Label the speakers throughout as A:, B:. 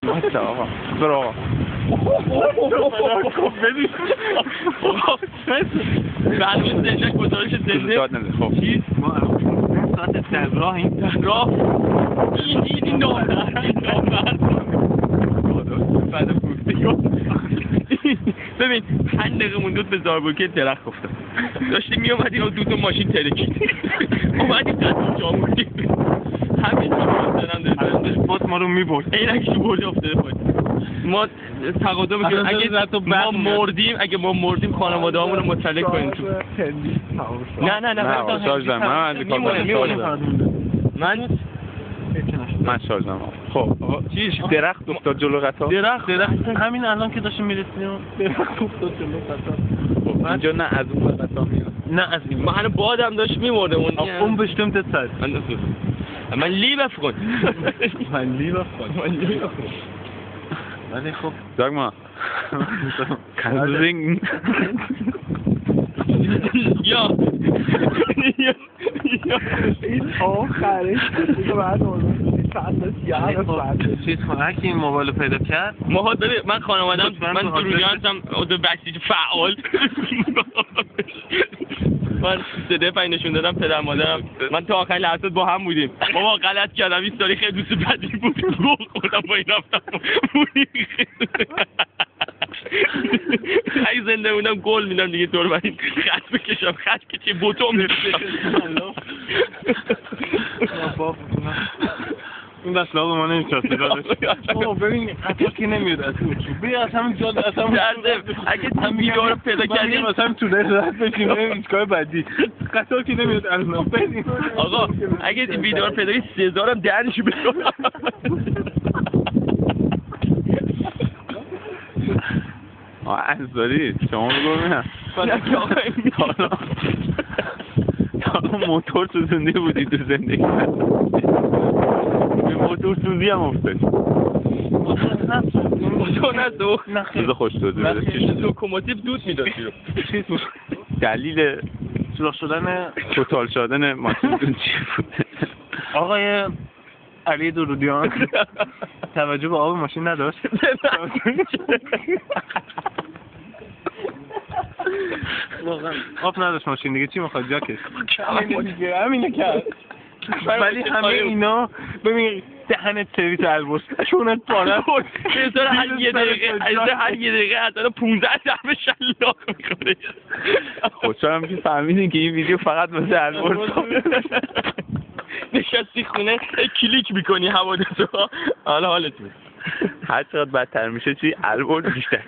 A: بسه آقا برو آقا
B: برنامه زنده گزارش زنده
A: داد نده خب
C: ما ساعت در راهیم
B: راه این نامرد بعد ببین 5 دقیقه موندود به زاربورکه درخت گفتم داشتیم میومدیم و 2 ماشین ترکید اومدیم قطعی جا موندیم همین دارم دارم
C: باز ما رو میبرد
B: اینکشو برده افتاده پایین ما تقاضا میکنیم اگه ما مردیم خانواده همون رو مطلع کنیم تو نه
A: شارژ دارم من شارژ دارم خب چیش درخت افتاد جلو قطار
C: درخت همین الان که داشتیم میرسیم درخت افتاد جلو قطار
A: خب اینجا نه از اون قطار میاد
C: نه از این
B: ما هنو بادم داشت میمردم
C: اون bestimmt Zeit
B: من لیب فرون
C: mein lieber Freund ولی خب
A: sag mal kannst du singen
B: ja
D: این آخرش دیگه بعد چند یاد بعد
C: چیز کنه که این موبایل پیدا کرد
B: ما داره من خانواده‌ام من درودی هستم عضو بسیج فعال من صدای پای نشون دادم پدر مادرم من تا آخرین لحظات با هم بودیم بابا غلط کردم این سالی خیلی دوست بدی بود خودم با این رفتم اگه زنده بودم گل میدم دیگه دور بر این خط بکشم خط که چه بوتوم میرسم
C: این دست لازم ما نمیشاسته دادش ببین قطار که نمیاد از اون بیا از همین جا از همین
B: اگه هم ویدیو رو پیدا کردیم
C: از همین توله رد بشیم بریم ایستگاه بعدی قطار که نمیاد از اون بریم
B: آقا اگه این ویدیو رو پیدا کنی 3000 هم درنشو بکنم
A: انصاری شما بگو ببینم تا موتور سوزونده بودی تو زندگی به موتور سوزی هم افتادی
B: موتور نسوخ
A: روز خوش توضیح بده چی شد
B: لوکوموتیو دود میداد
C: چیز بود
A: دلیل
C: سوراخ شدن
A: توتال شدن ماشینتون چی بود
C: آقای علی درودیان توجه به آب ماشین نداشت واقعا آب نداشت ماشین دیگه چی میخواد جاکش
D: همینه کرد
C: ولی همه اینا ببین دهنت سرویس البرز چونت پاره بود
B: هر یه دقیقه حتی 15 ضربه شلاق میکنه
A: خوشحالم که فهمیدین که این ویدیو فقط واسه البرز
B: نشستی خونه کلیک میکنی حوادثها حالا حالت میاد
A: هر چقدر بدتر میشه چی البرز بیشتر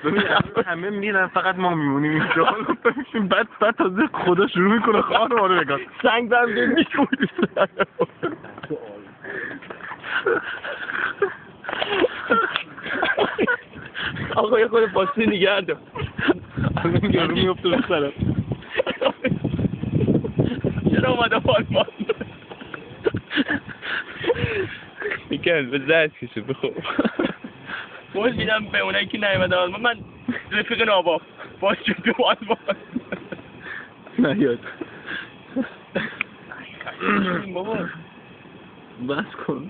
C: همه میرن فقط ما میمونیم اینجا ببینیم بعد تازه خدا شروع میکنه خواهر ما رو بگن
B: سنگ برم دیم میکنی آقا یه خود فاصله نگه دار
C: الان یارو میفته رو سرم
B: چرا اومده آلمان
A: میکرد به زد کشید بخوب
B: باز میدم به اونایی که نیومده آلمان من رفیق نابا باز شد تو آلمان
C: نیاد
B: بابا
C: بس کن